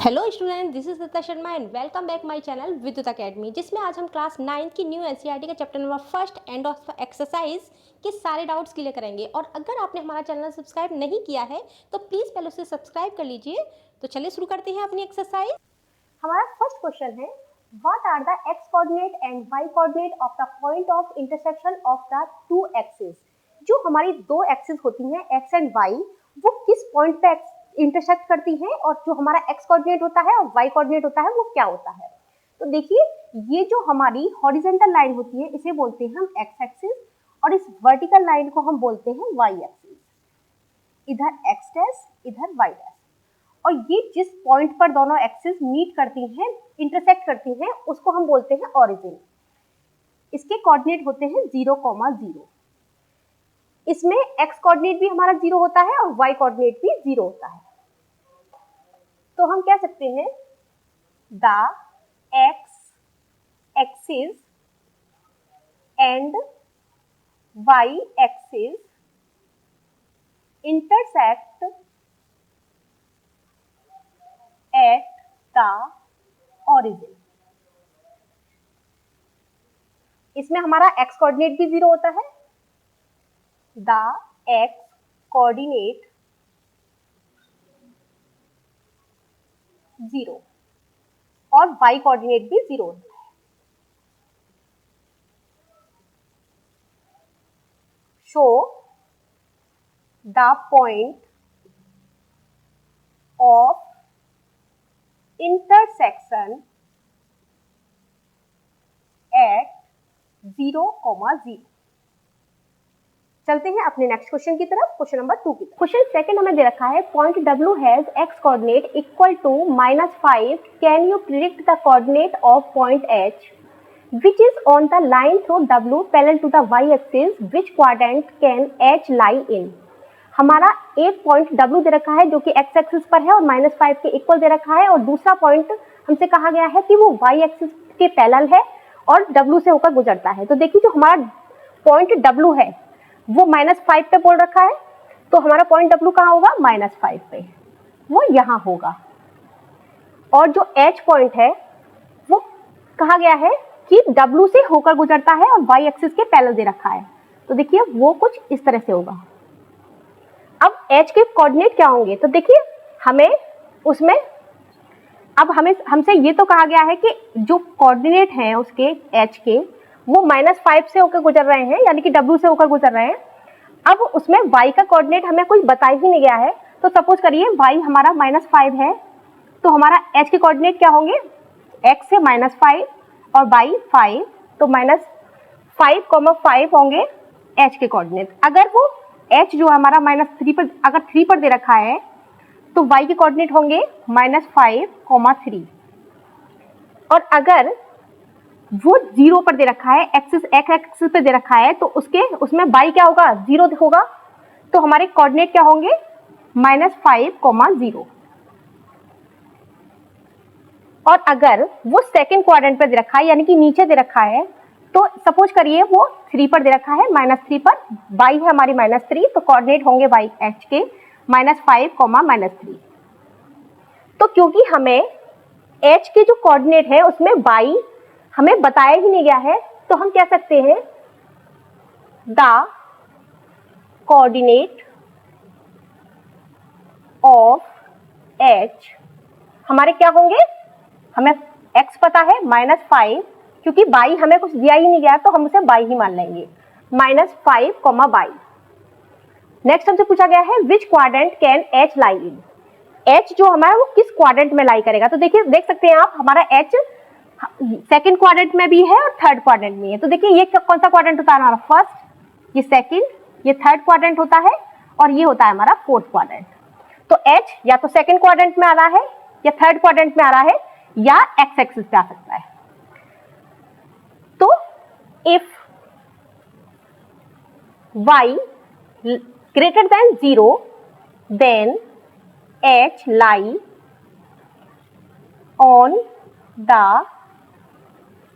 Hello student, this is Datta Sharma and welcome back my channel Vidyut academy, जिसमें आज हम class 9 की न्यू एनसीईआरटी का chapter number first and of exercise के सारे डाउट्स क्लियर करेंगे। और अगर आपने हमारा चैनल सब्सक्राइब नहीं किया है तो प्लीज़ पहले उसे सब्सक्राइब कर लीजिए। तो चलिए शुरू करते हैं अपनी एक्सरसाइज। हमारा फर्स्ट क्वेश्चन है, what are the x coordinate and y coordinate of the point of intersection of the two axis. जो हमारी दो एक्सिस होती हैं एक्स एंड वाई, वो किस पॉइंट पे इंटरसेक्ट करती हैं और जो हमारा एक्स कोऑर्डिनेट होता है और वाई कोऑर्डिनेट होता है वो क्या होता है। तो देखिए, ये जो हमारी हॉरिजॉन्टल लाइन होती है इसे बोलते हैं हम एक्स एक्सिस और इस वर्टिकल लाइन को हम बोलते हैं वाई एक्सिस। इधर एक्स डैश इधर वाई डैश, और ये जिस पॉइंट पर दोनों एक्सिस मीट करती हैं, इंटरसेक्ट करती हैं, उसको हम बोलते हैं ऑरिजिन। इसके कोऑर्डिनेट होते हैं 0,0। इसमें एक्स कोऑर्डिनेट भी हमारा 0 होता है और वाई कोऑर्डिनेट भी 0 होता है। तो हम कह सकते हैं the x axis and y axis intersect at the origin. इसमें हमारा एक्स कोऑर्डिनेट भी 0 होता है, द एक्स कोऑर्डिनेट 0 और वाई कोऑर्डिनेट भी 0 होता है। Show the point of intersection at 0,0। चलते हैं अपने नेक्स्ट क्वेश्चन की तरफ, क्वेश्चन नंबर 2 की तरफ। क्वेश्चन सेकंड हमें दे रखा है, point W has x coordinate equal to -5। Can you predict the coordinate of point H which is on the line through W parallel to the y axis, which quadrant can H lie in। हमारा एक point W दे रखा है जो कि x axis पर है और -5 के इक्वल दे रखा है, और दूसरा पॉइंट हमसे कहा गया है कि वो y एक्सिस के पैरेलल है और W से होकर गुजरता है। तो देखिए, जो हमारा पॉइंट W है वो -5 पे बोल रखा है, तो हमारा पॉइंट W कहाँ होगा? -5 पे, वो यहाँ होगा। और जो H पॉइंट है वो कहा गया है कि W से होकर गुजरता है और y एक्सिस के पैरेलल दे रखा है। तो देखिए, वो कुछ इस तरह से होगा। अब H के कोऑर्डिनेट क्या होंगे? तो देखिए, हमें उसमें अब हमसे ये तो कहा गया है कि जो कोऑर्डिनेट हैं उसके H के, वो -5 से होकर गुजर रहे हैं, यानी कि W से होकर गुजर रहे हैं। अब उसमें y का कोऑर्डिनेट हमें कुछ बताया ही नहीं गया है। तो सपोज करिए y हमारा -5 है, तो हमारा h के कोऑर्डिनेट क्या होंगे? x से -5 और y 5, तो -5,5 होंगे h के कोऑर्डिनेट। अगर वो h जो हमारा -3 पर, अगर 3 पर दे रखा है, तो y के कोऑर्डिनेट होंगे -5,3। और अगर वो 0 पर दे रखा है, एक्सिस x एक्सिस पे दे रखा है, तो उसमें y क्या होगा? 0 होगा। तो हमारे कोऑर्डिनेट क्या होंगे? -5,0। और अगर वो सेकंड क्वाड्रेंट पे दे रखा है, यानी कि नीचे दे रखा है, तो सपोज करिए वो 3 पर दे रखा है, -3 पर, y है हमारी -3, तो कोऑर्डिनेट होंगे y h के -5, तो क्योंकि हमें h के जो कोऑर्डिनेट है उसमें y हमें बताया ही नहीं गया है, तो हम कह सकते हैं द कोऑर्डिनेट ऑफ h हमारे क्या होंगे? हमें x पता है -5, क्योंकि y हमें कुछ दिया ही नहीं गया तो हम उसे y ही मान लेंगे, -5, y। नेक्स्ट हमसे पूछा गया है विच quadrant can h lie in. h जो हमारा वो किस क्वाड्रेंट में लाई करेगा? तो देखिए, देख सकते हैं आप, हमारा h सेकंड क्वाड्रेंट में भी है और थर्ड क्वाड्रेंट में है। तो देखिए, ये कौन सा क्वाड्रेंट होता है? हमारा फर्स्ट, ये सेकंड, ये थर्ड क्वाड्रेंट होता है, और ये होता है हमारा फोर्थ क्वाड्रेंट। तो h या तो सेकंड क्वाड्रेंट में आ रहा है, या थर्ड क्वाड्रेंट में आ रहा है, या x एक्सिस पे आ सकता है। तो if y greater than 0, then h lie on the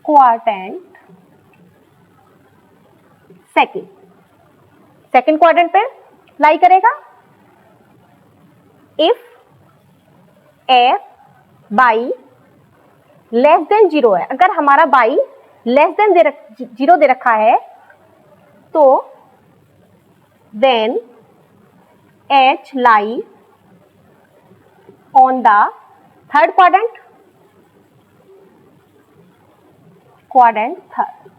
quadrant second quadrant पे लाई करेगा। If f by less than 0 है, अगर हमारा बाई लेस देन 0 दे रखा है तो then H lie on the third quadrant third।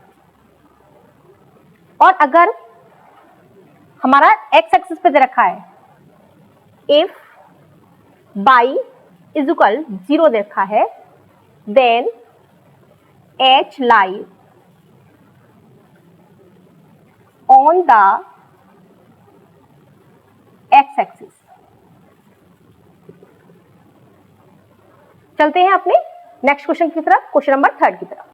और अगर हमारा x एक्सिस पे दे रखा है, if बाई इज इक्वल 0 दे रखा है, then H lie on the x axis. चलते हैं अपने नेक्स्ट क्वेश्चन की तरफ, क्वेश्चन नंबर 3 की तरफ।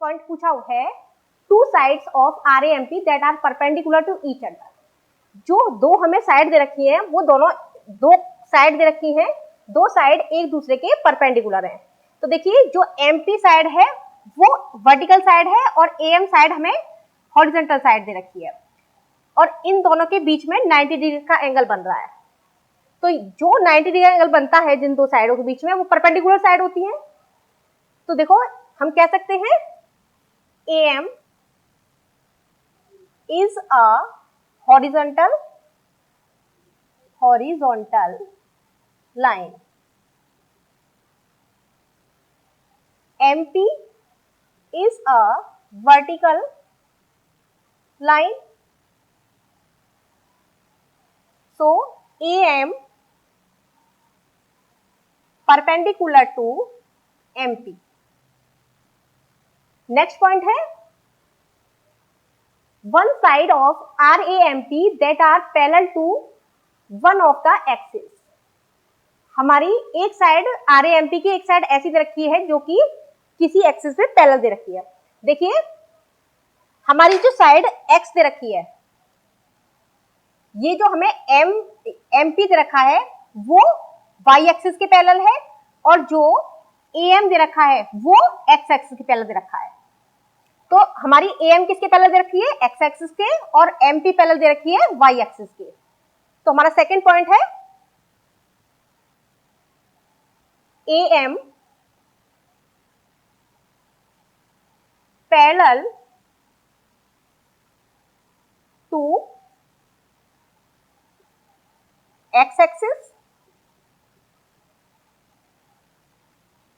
पॉइंट पूछा है, two sides of RAMP that are perpendicular to each other. जो दो हमें साइड दे रखी है, वो दोनों दो साइड दे रखी हैं, दो साइड एक दूसरे के परपेंडिकुलर हैं। तो देखिए जो MP साइड है वो वर्टिकल साइड है और AM साइड हमें हॉरिजॉन्टल साइड दे रखी है, और इन दोनों के बीच में 90 डिग्री का एंगल बन रहा है। तो जो 90 डिग्री का एंगल बनता है जिन दो साइडों के बीच में, वो परपेंडिकुलर साइड होती है। तो देखो हम कह सकते हैं AM is a horizontal line, MP is a vertical line, so AM perpendicular to MP। Next point है, one side of RAMP that are parallel to one of the axis. हमारी एक साइड RAMP की एक side ऐसी दे रखी है जो कि किसी एक्सिस पे पैरेलल दे रखी है। देखिए हमारी जो साइड X दे रखी है, ये जो हमें MP दे रखा है वो Y एक्सिस के पैरेलल है, और जो AM दे रखा है वो X एक्सिस के पैरेलल दे रखा है। तो हमारी AM किसके पैरेलल दे रखी है? X एक्सिस के, और MP पैरेलल दे रखी है Y एक्सिस के। तो हमारा सेकंड पॉइंट है AM parallel to X axis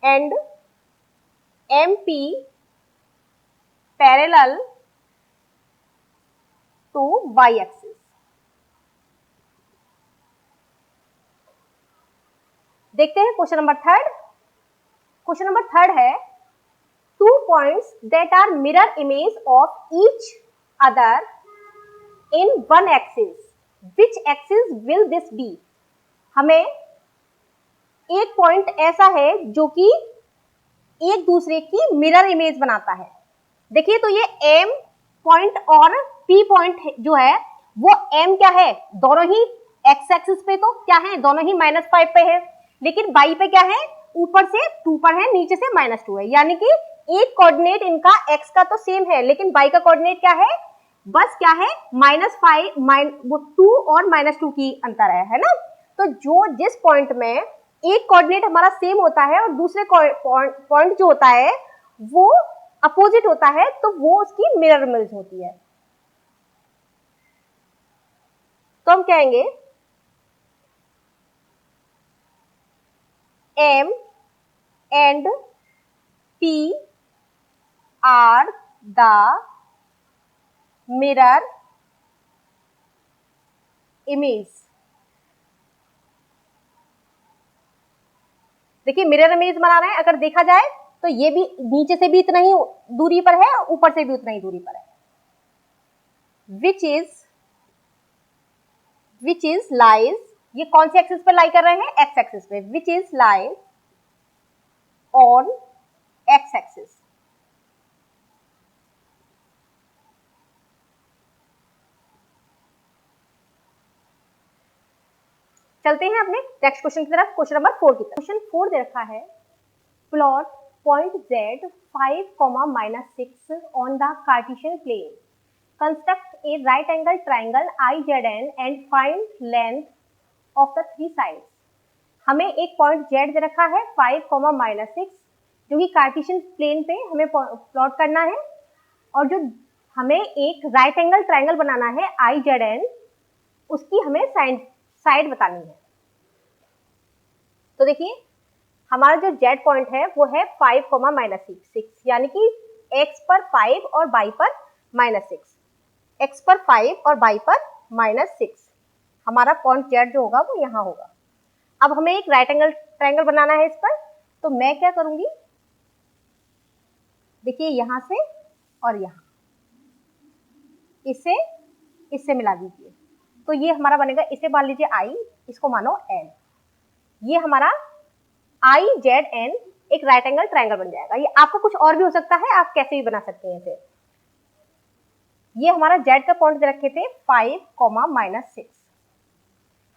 and MP parallel to Y axis. देखते हैं क्वेश्चन नंबर 3। क्वेश्चन नंबर 3 है, two points that are mirror image of each other in one axis, which axis will this be. हमें एक point ऐसा है जो कि एक दूसरे की मिरर इमेज बनाता है। देखिए तो ये M पॉइंट और P पॉइंट जो है वो M क्या है, दोनों ही x एक्सिस पे तो क्या है, दोनों ही -5 पे है, लेकिन y पे क्या है, ऊपर से 2 पर है, नीचे से -2 है, यानी कि एक कोऑर्डिनेट इनका x का तो सेम है लेकिन y का कोऑर्डिनेट क्या है, बस क्या है -5 वो 2 और -2 की अंतर है ना। तो जो जिस पॉइंट में एक कोऑर्डिनेट हमारा सेम होता है और दूसरे पॉइंट जो होता है वो अपोजिट होता है तो वो उसकी मिरर इमेज होती है। तो हम कहेंगे M and P are the mirror image। देखिए मिरर इमेज बना रहे हैं, अगर देखा जाए तो ये भी नीचे से भी इतना ही दूरी पर है, ऊपर से भी उतना ही दूरी पर है। which is lies, ये कौन से एक्सिस पर लाई कर रहे हैं, x एक्सिस पे, which is lies on x axis. चलते हैं अपने नेक्स्ट क्वेश्चन की तरफ, क्वेश्चन नंबर 4 की तरफ। क्वेश्चन 4 दे रखा है, plot point z 5, -6 on the Cartesian plane, construct a right angle triangle IZN and find length of the three sides। हमें एक पॉइंट z दे रखा है 5, -6 जो कि कार्टेशियन प्लेन पे हमें प्लॉट करना है और जो हमें एक राइट एंगल ट्राइंगल बनाना है IZN, उसकी हमें साइड बतानी है। तो देखिए हमारा जो z पॉइंट है वो है 5, -6 यानी कि x पर 5 और y पर -6, x पर 5 और y पर -6, हमारा पॉइंट z जो होगा वो यहाँ होगा। अब हमें एक राइट एंगल ट्राइंगल बनाना है इस पर, तो मैं क्या करूंगी, देखिए यहां से और यहां इससे मिला दीजिए, तो ये हमारा बनेगा, इसे मान लीजिए I, इसको मानो N, ये हमारा IZN एक राइट एंगल ट्राइंगल बन जाएगा। ये आपका कुछ और भी हो सकता है, आप कैसे भी बना सकते हैं इसे। ये हमारा z का पॉइंट दे रखे थे 5, -6,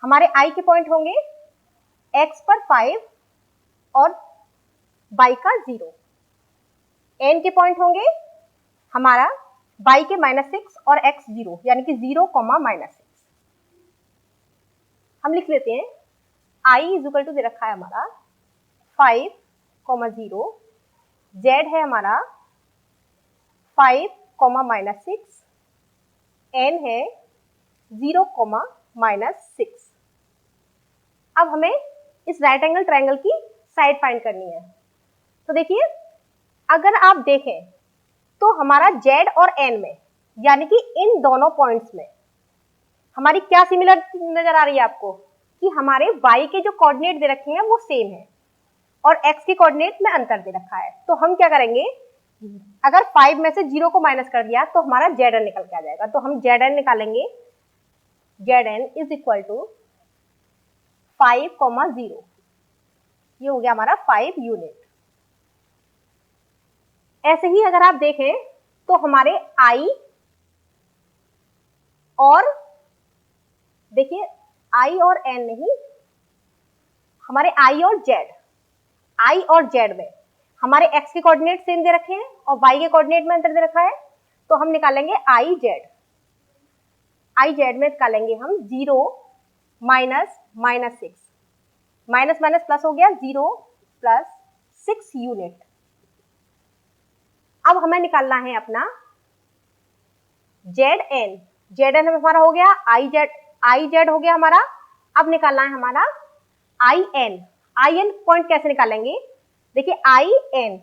हमारे I के पॉइंट होंगे x पर 5 और y का 0, n के पॉइंट होंगे हमारा y के -6 और x 0 यानी कि 0, -6। हम लिख लेते हैं I इज दे रखा है हमारा 5, 0, z है हमारा 5, -6, n है 0, -6। अब हमें इस राइट एंगल ट्राइंगल की साइड फाइंड करनी है। तो देखिए अगर आप देखें तो हमारा z और n में यानी कि इन दोनों पॉइंट्स में हमारी क्या सिमिलर नजर आ रही है आपको, कि हमारे y के जो कोऑर्डिनेट दे रखे हैं वो सेम है और x के कोऑर्डिनेट में अंतर दे रखा है। तो हम क्या करेंगे, अगर 5 में से 0 को माइनस कर दिया तो हमारा zn निकल के आ जाएगा। तो हम zn निकालेंगे, zn इज इक्वल टू 5, 0, ये हो गया हमारा 5 यूनिट। ऐसे ही अगर आप देखें तो हमारे I और देखिए I और N नहीं, हमारे I और Z में हमारे x के कोऑर्डिनेट सेम दे रखे हैं और y के कोऑर्डिनेट में अंतर दे रखा है। तो हम निकालेंगे IZ में निकालेंगे हम 0, -6, माइनस प्लस हो गया 0 + 6 यूनिट। अब हमें निकालना है अपना ZN हमारा हो गया, IZ हो गया हमारा। अब निकालना है हमारा IN पॉइंट कैसे निकालेंगे, देखिए IN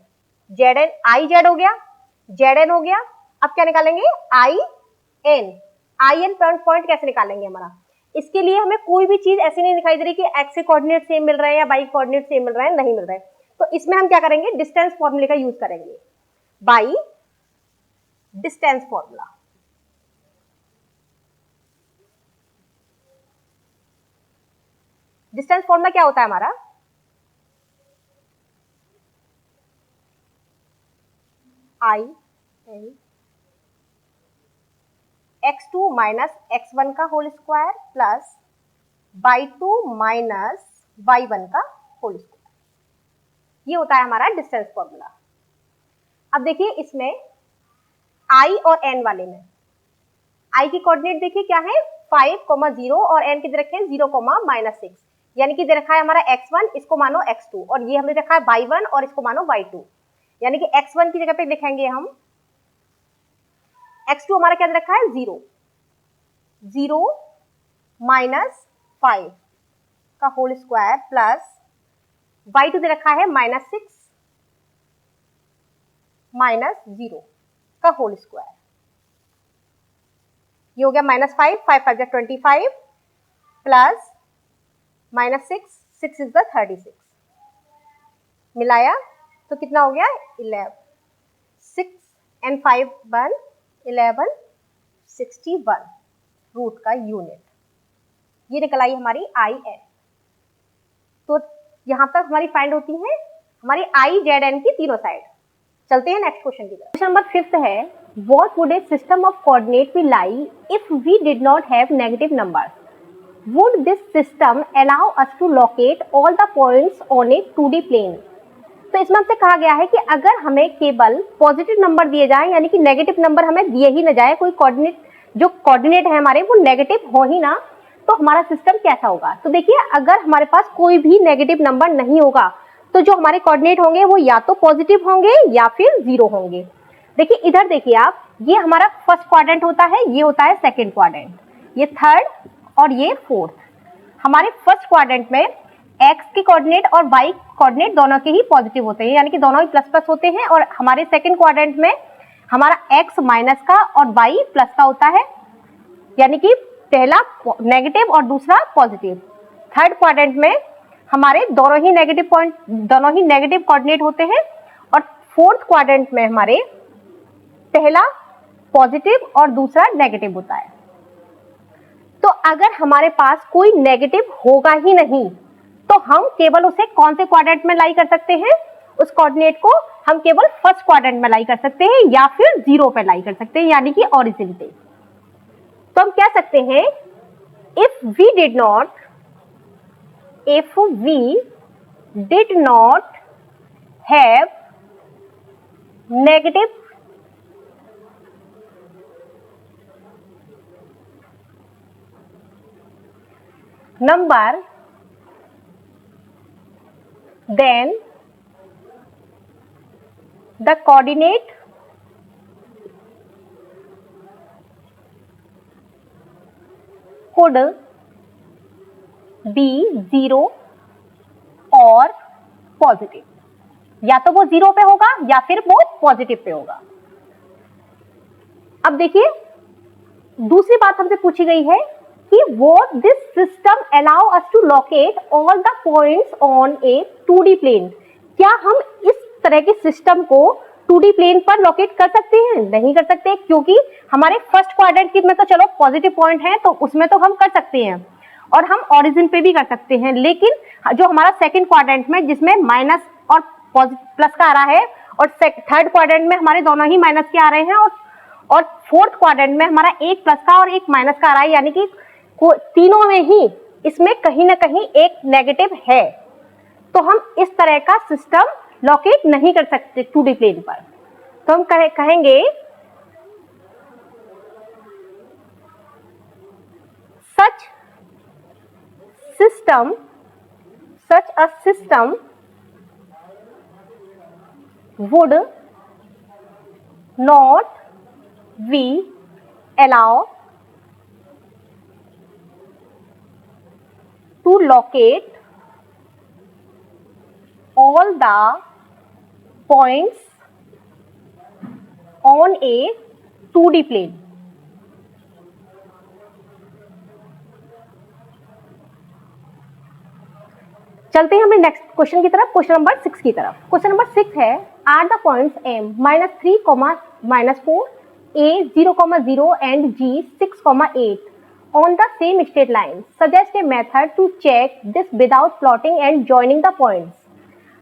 ZN, IZ हो गया, ZN हो गया। अब क्या निकालेंगे IN पॉइंट कैसे निकालेंगे हमारा, इसके लिए हमें कोई भी चीज ऐसी नहीं दिखाई दे रही कि x के कोऑर्डिनेट सेम मिल रहे हैं या y के कोऑर्डिनेट सेम मिल रहे हैं, नहीं मिल रहे हैं। तो इसमें हम क्या करेंगे, डिस्टेंस फॉर्मूले का यूज करेंगे, by distance formula. Distance formula क्या होता है हमारा, I N x2 minus x1 का whole square plus y2 minus y1 का होल स्क्वायर, ये होता है हमारा डिस्टेंस फॉर्मूला। अब देखिए इसमें i और n वाले में i की कोऑर्डिनेट देखिए क्या है 5,0 और n किधर रखे 0,-6, यानी कि दे रखा है हमारा x1, इसको मानो x2 और ये हमने रखा है y1 और इसको मानो y2, यानी कि x1 की जगह पे लिखेंगे हम x2 हमारा क्या दे रखा है 0 -5 का होल स्क्वायर प्लस y2 दे रखा है -6 -0 का होल स्क्वायर, ये हो गया -5, 5 5 25 प्लस -6, 6 इज द 36, मिलाया तो कितना हो गया 11, 6 and 5 1 11 61 रूट का यूनिट, ये निकल आई हमारी आई एन। तो यहां तक हमारी फाइंड होती है हमारी आई जेड एन की तीनों साइड। चलते हैं नेक्स्ट क्वेश्चन की तरफ। क्वेश्चन नंबर 5 है, what would a system of coordinate be like if we did not have negative numbers? Would this system allow us to locate all the points on a 2D plane? तो इसमें हमसे कहा गया है कि अगर हमें केवल पॉजिटिव नंबर दिए जाए, यानी कि नेगेटिव नंबर हमें दिए ही न जाए, कोई कोऑर्डिनेट जो कोऑर्डिनेट है हमारे वो नेगेटिव हो ही ना, तो हमारा सिस्टम कैसा होगा। तो देखिए अगर हमारे पास कोई भी नेगेटिव नंबर नहीं होगा तो जो हमारे कोऑर्डिनेट होंगे वो या तो पॉजिटिव होंगे या फिर 0 होंगे। देखिए इधर देखिए आप, ये हमारा फर्स्ट क्वाड्रेंट होता है, ये होता है सेकंड क्वाड्रेंट, ये थर्ड और ये फोर्थ। हमारे फर्स्ट क्वाड्रेंट में x के कोऑर्डिनेट और y कोऑर्डिनेट दोनों के ही पॉजिटिव होते हैं, यानी कि दोनों ही प्लस प्लस होते हैं, और हमारे सेकंड क्वाड्रेंट में हमारा x माइनस का और y प्लस का होता है, यानी कि पहला नेगेटिव और दूसरा पॉजिटिव। थर्ड क्वाड्रेंट में हमारे दोनों ही नेगेटिव कोऑर्डिनेट होते हैं, और फोर्थ क्वाड्रेंट में हमारे पहला पॉजिटिव और दूसरा नेगेटिव होता है। तो अगर हमारे पास कोई नेगेटिव होगा ही नहीं तो हम केवल उसे कौन से क्वाड्रेंट में लाई कर सकते हैं, उस कोऑर्डिनेट को हम केवल फर्स्ट क्वाड्रेंट में लाई कर सकते हैं या फिर 0 पे लाई कर सकते हैं, यानी कि ओरिजिन पे। तो हम कह सकते हैं if we did not have negative number, then the coordinate could be 0 और पॉजिटिव, या तो वो 0 पे होगा या फिर वो पॉजिटिव पे होगा। अब देखिए दूसरी बात हमसे पूछी गई है कि what this system allow us to locate all the points on a 2D plane? क्या हम इस तरह के सिस्टम को 2D प्लेन पर लोकेट कर सकते हैं? नहीं कर सकते, क्योंकि हमारे फर्स्ट क्वाड्रेंट की में तो चलो पॉजिटिव पॉइंट है तो उसमें तो हम कर सकते हैं, और हम ओरिजिन पे भी कर सकते हैं, लेकिन जो हमारा सेकंड क्वाड्रेंट में जिसमें माइनस और प्लस का आ रहा है, और थर्ड क्वाड्रेंट में हमारे दोनों ही माइनस के आ रहे हैं, और फोर्थ क्वाड्रेंट में हमारा एक प्लस का और एक माइनस का आ रहा है, यानी कि तीनों में ही इसमें कहीं ना कहीं एक नेगेटिव है, तो हम इस तरह का सिस्टम लोकेट नहीं कर सकते 2D प्लेन पर। तो हम कहेंगे such a system would not be allow to locate all the points on a 2D plane. चलते हैं हमें नेक्स्ट क्वेश्चन की तरफ, क्वेश्चन नंबर 6 की तरफ। क्वेश्चन नंबर 6 है, are the points m -3, -4, a 0,0 and g 6,8 on the same straight line. Suggest a method to check this without plotting and joining the points.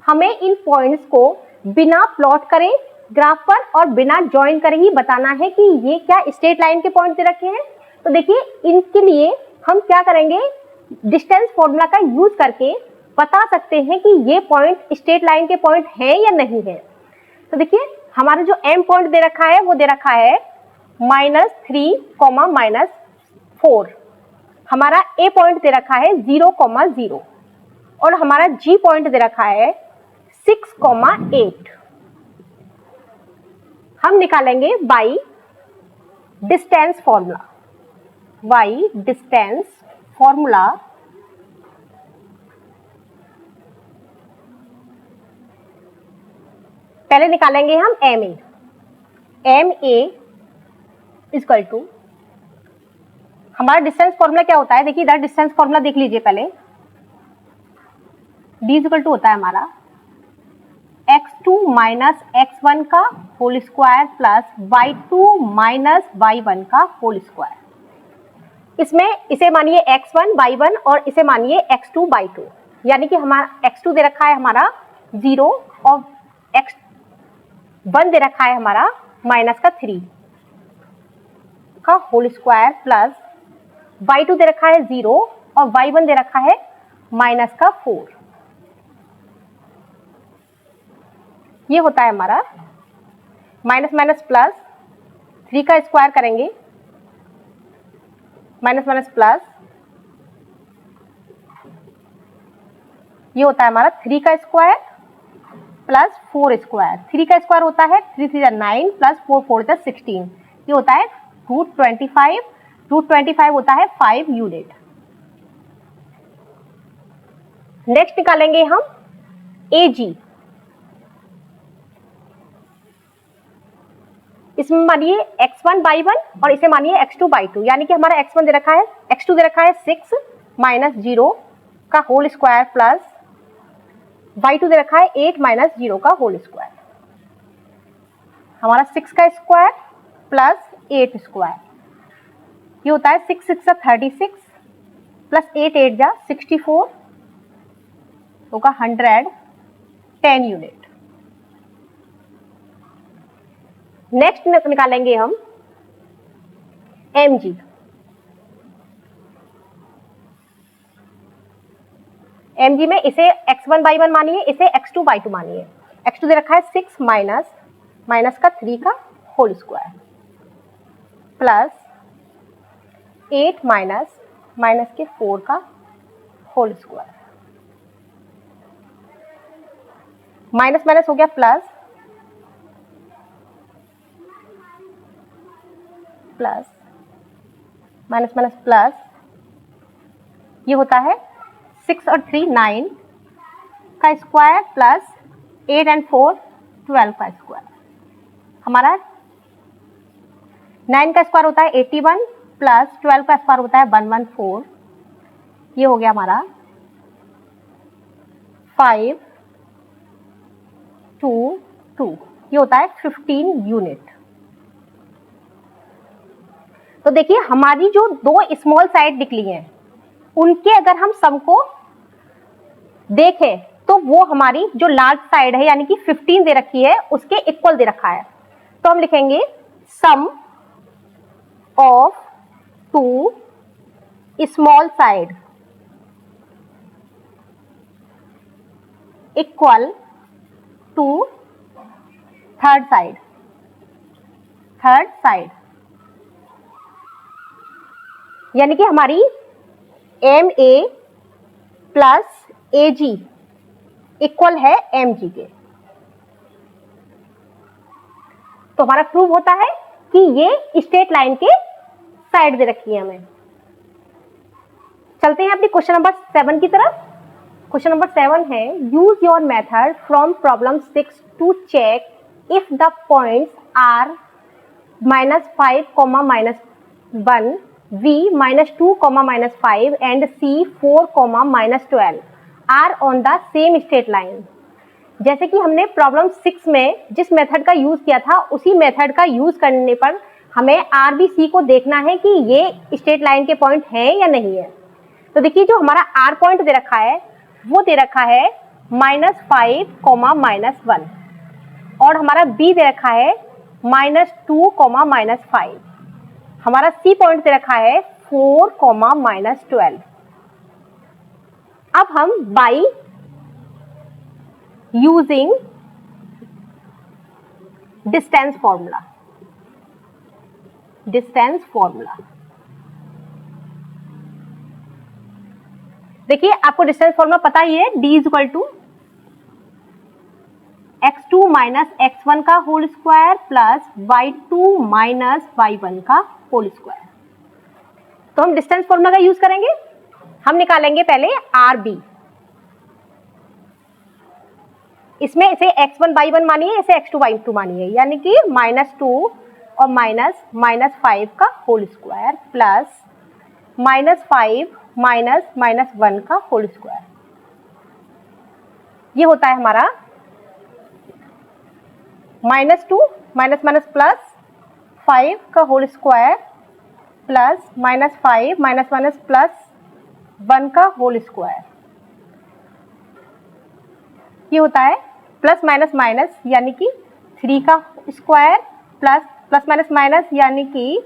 हमें इन points को बिना plot करें graph पर और बिना ज्वाइन करे ही बताना है कि ये क्या स्ट्रेट लाइन के पॉइंट दे रखे हैं। तो देखिए इनके लिए हम क्या करेंगे, डिस्टेंस फॉर्मूला का यूज करके बता सकते हैं कि ये पॉइंट स्ट्रेट लाइन के पॉइंट है या नहीं है। तो देखिए हमारा जो एम पॉइंट दे रखा है वो दे रखा है -3, -4। हमारा ए पॉइंट दे रखा है 0, 0 और हमारा जी पॉइंट दे रखा है 6, 8। हम निकालेंगे by distance formula. By distance formula पहले निकालेंगे हम एम ए इक्वल टू, हमारा डिस्टेंस फॉर्मूला क्या होता है, देखिए इधर डिस्टेंस फॉर्मूला देख लीजिए पहले। डी इक्वल टू होता है हमारा x2 माइनस x1 का whole square plus y2 minus y1 का होल स्क्वायर। इसमें इसे मानिए x1 y1 और इसे मानिए x2 y2, यानी कि हमारा x2 दे रखा है हमारा 0 और x1 दे रखा है हमारा -3 का होल स्क्वायर प्लस y2 दे रखा है 0 और y1 दे रखा है -4। ये होता है हमारा माइनस माइनस प्लस 3 का स्क्वायर करेंगे, माइनस माइनस प्लस, ये होता है हमारा 3 का स्क्वायर प्लस 4 स्क्वायर। 3 का स्क्वायर होता है 3 3 9 प्लस 4 4 16, ये होता है √25। √25 होता है 5 यूनिट। नेक्स्ट निकालेंगे हम AG। इसमें मानिए x1 y1 और इसे मानिए x2 y2, यानी कि हमारा x1 दे रखा है, x2 दे रखा है 6 -0 का होल स्क्वायर प्लस y2 दे रखा है 8 -0 का होल स्क्वायर। हमारा 6 का स्क्वायर प्लस 8 स्क्वायर, ये होता है 6 6 36 प्लस 8 8 64 होगा 110 यूनिट। नेक्स्ट निकालेंगे हम mg। mg में इसे x1 y1 मानिए, इसे x2 y2 मानिए। x2 दे रखा है 6 माइनस का 3 का होल स्क्वायर प्लस 8 माइनस के 4 का होल स्क्वायर, माइनस माइनस हो गया plus, plus minus minus plus, ये होता है 6 और 3 9 का स्क्वायर प्लस 8 और 4 12 का स्क्वायर। हमारा 9 का स्क्वायर होता है 81 प्लस 12 का स्क्वायर होता है 114, ये हो गया हमारा 5 2 2, ये होता है 15 यूनिट। तो देखिए हमारी जो दो स्मॉल साइड निकली हैं उनके अगर हम सम को देखें तो वो हमारी जो लार्ज साइड है यानी कि 15 दे रखी है उसके इक्वल दे रखा है। तो हम लिखेंगे sum of two small side equal to third side. यानी कि हमारी MA प्लस AG इक्वल है MG के। तो हमारा प्रूव होता है कि ये स्ट्रेट लाइन के साइड दे रखी है हमें। चलते हैं अपने क्वेश्चन नंबर 7 की तरफ। क्वेश्चन नंबर 7 है use your method from problem 6 to check if the points are -5, -1, V -2, -5 and C 4, -12 are on the same straight line। जैसे कि हमने प्रॉब्लम 6 में जिस मेथड का यूज किया था उसी मेथड का यूज करने पर हमें R B C को देखना है कि ये स्ट्रेट लाइन के पॉइंट है या नहीं है। तो देखिए जो हमारा R पॉइंट दे रखा है वो दे रखा है -5, -1। और हमारा बी दे रखा है -2, -5। हमारा सी पॉइंट दे रखा है 4, -12। अब हम बाई यूजिंग डिस्टेंस फॉर्मूला देखिए, आपको डिस्टेंस फॉर्मूला पता ही है, d = x2 - x1 का whole square plus y2 - y1 का होल स्क्वायर। तो हम डिस्टेंस फॉर्मूला का यूज करेंगे। हम निकालेंगे पहले RB। इसमें इसे x1 y1 मानिए, इसे x2 y2 मानिए, यानी कि -2 और -5 का होल स्क्वायर प्लस -5 -1 का होल स्क्वायर। ये होता है हमारा -2 प्लस 5 का होल स्क्वायर प्लस -5 प्लस 1 का होल स्क्वायर। ये होता है प्लस माइनस यानी कि 3 का स्क्वायर प्लस माइनस यानी कि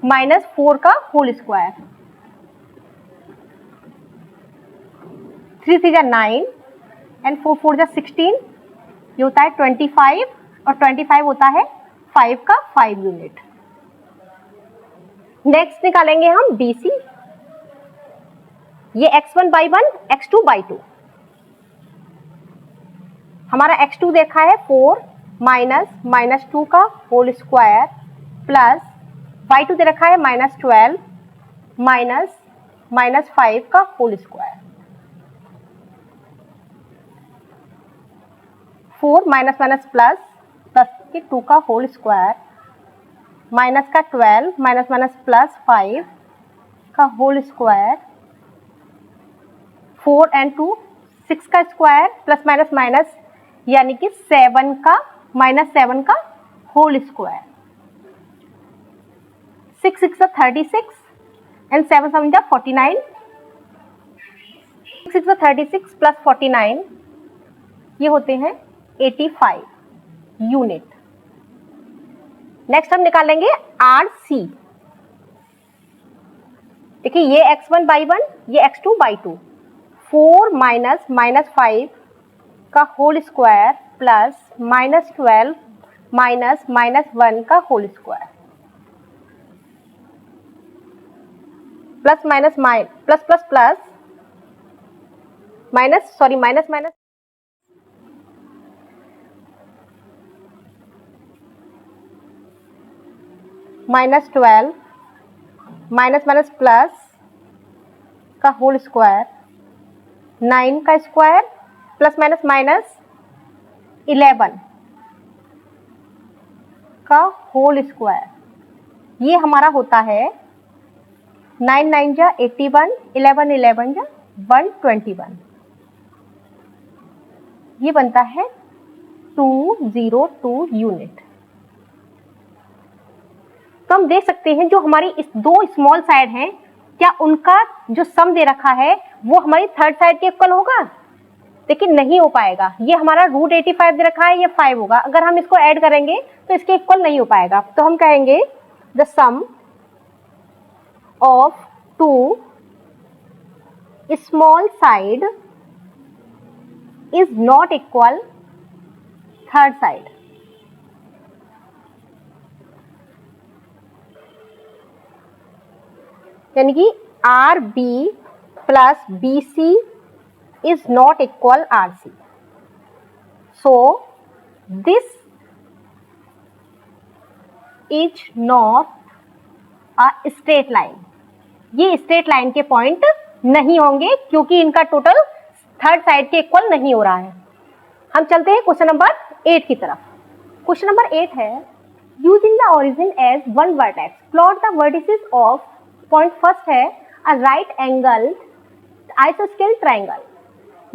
-4 का होल स्क्वायर। 3 3 9 एंड 4 4 16। ये होता है 25 और 25 होता है 5 का 5 यूनिट। नेक्स्ट निकालेंगे हम BC। ये x1/1 x2/2। हमारा x2 देखा है 4 -2 का होल स्क्वायर प्लस y2 दे रखा है -12 -5 का होल स्क्वायर। 4 प्लस के 2 का होल स्क्वायर माइनस का 12 प्लस 5 का होल स्क्वायर। 4 and 2 6 का स्क्वायर प्लस माइनस यानी कि 7 का -7 का होल स्क्वायर। 6 6 36 एंड 7 7 49। 6 6 36 प्लस 49 ये होते हैं 85 यूनिट। नेक्स्ट हम निकालेंगे RC। देखिए, ये x1/1 ये x2/2। 4 -5 का होल स्क्वायर प्लस -12 -1 का whole square plus minus -12 minus plus का होल स्क्वायर 9 का स्क्वायर प्लस माइनस 11 का होल स्क्वायर। ये हमारा होता है 9 9 जा 81, 11 11 जा 121। ये बनता है 202 यूनिट। तो हम देख सकते हैं जो हमारी इस दो स्मॉल साइड हैं, क्या उनका जो सम दे रखा है वो हमारी थर्ड साइड के इक्वल होगा? लेकिन नहीं हो पाएगा। ये हमारा √85 दे रखा है, ये 5 होगा। अगर हम इसको ऐड करेंगे तो इसके इक्वल नहीं हो पाएगा। तो हम कहेंगे the sum of 2 small side is not equal third side. यानी कि RB plus BC is not equal RC. So this is not a straight line. ये स्ट्रेट लाइन के पॉइंट नहीं होंगे क्योंकि इनका टोटल थर्ड साइड के इक्वल नहीं हो रहा है। हम चलते हैं क्वेश्चन नंबर 8 की तरफ। क्वेश्चन नंबर 8 है, using the origin as one vertex plot the vertices of point first है अ राइट एंगल आइसोस्केल ट्रायंगल।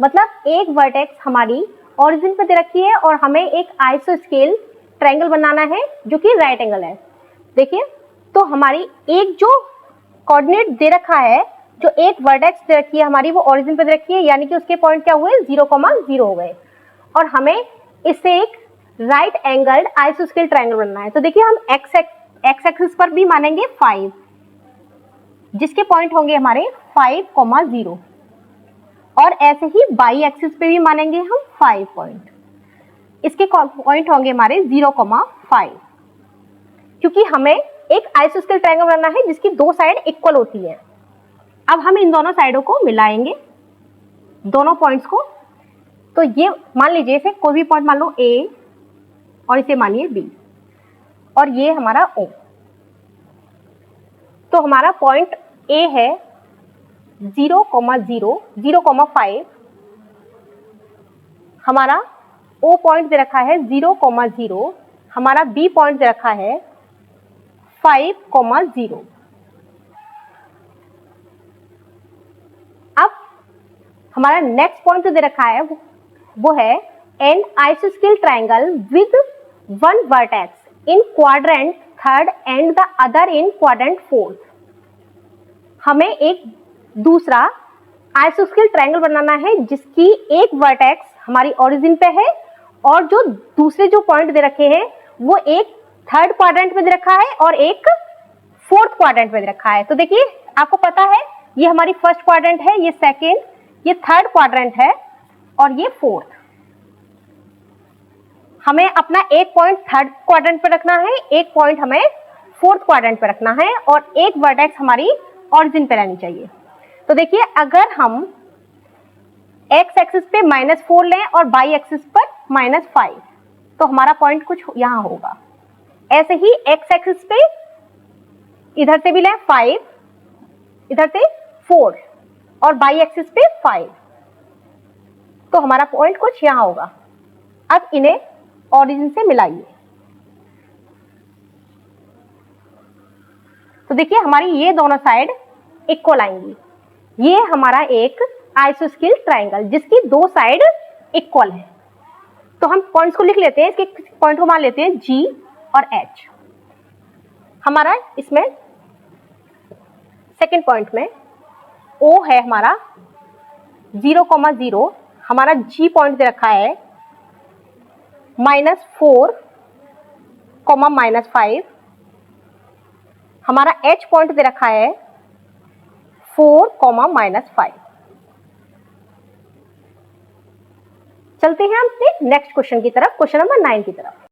मतलब एक वर्टेक्स हमारी ओरिजिन पे दे रखी है और हमें एक आइसोस्केल ट्रायंगल बनाना है जो कि राइट एंगल है। देखिए, तो हमारी एक जो कोऑर्डिनेट दे रखा है, जो एक वर्टेक्स दे रखी है हमारी, वो ओरिजिन पे दे रखी है, यानी कि उसके पॉइंट क्या हुए 0, 0 हो गए। और हमें इससे एक राइट एंगल्ड आइसोस्केल ट्रायंगल बनना है। तो देखिए हम एक्स एक्सिस पर भी मानेंगे 5, जिसके पॉइंट होंगे हमारे 5, 0, और ऐसे ही बाई एक्सिस पे भी मानेंगे हम 5 पॉइंट, इसके पॉइंट होंगे हमारे 0, 5, क्योंकि हमें एक आइसोस्केल ट्रायंगल बनाना है जिसकी दो साइड इक्वल होती है। अब हम इन दोनों साइडों को मिलाएंगे, दोनों पॉइंट्स को। तो ये मान लीजिए इसे कोई भी पॉइंट मान लो ए, और इसे मानिए बी, और ये हमारा ओ। तो हमारा पॉइंट ए है 0, 0, 5, हमारा ओ पॉइंट दे रखा है 0, 0, हमारा बी पॉइंट दे रखा है 5, 0। अब हमारा नेक्स्ट पॉइंट जो दे रखा है वो है एन आइसोस्केल triangle with one vertex in quadrant third and the other in quadrant fourth. हमें एक दूसरा आइसोस्केल ट्रायंगल बनाना है जिसकी एक वर्टेक्स हमारी ओरिजिन पे है, और जो दूसरे जो पॉइंट दे रखे हैं वो एक थर्ड क्वाड्रेंट में दे रखा है और एक फोर्थ क्वाड्रेंट में दे रखा है। तो देखिए आपको पता है ये हमारी फर्स्ट क्वाड्रेंट है, ये सेकेंड, ये थर्ड क्वाड्रेंट है, और ये फोर्थ। हमें अपना एक पॉइंट थर्ड क्वाड्रेंट पे रखना है, एक पॉइंट हमें फोर्थ क्वाड्रेंट पे रखना है, और एक वर्टेक्स हमारी ऑरिजिन पे रहनी चाहिए। तो देखिए अगर हम एक्स एक्सिस पे -4 लें और बाई एक्सिस पर -5, तो हमारा पॉइंट कुछ यहां होगा। ऐसे ही एक्स एक्सिस पे इधर से भी लें 5, इधर से 4, और बाई एक्सिस पे 5, तो हमारा पॉइंट कुछ यहां होगा। अब इन्हें ऑरिजिन से मिलाइए। तो देखिए हमारी ये दोनों साइड इक्वल आएंगी। ये हमारा एक आइसोस्केल ट्रायंगल जिसकी दो साइड इक्वल है। तो हम पॉइंट्स को लिख लेते हैं, इसके पॉइंट को मान लेते हैं G और H। हमारा इसमें सेकेंड पॉइंट में O है हमारा 0, हमारा G पॉइंट दे रखा है -4, -5, हमारा H पॉइंट दे रखा है 4, -5। चलते हैं हम अपने नेक्स्ट क्वेश्चन की तरफ, क्वेश्चन नंबर 9 की तरफ।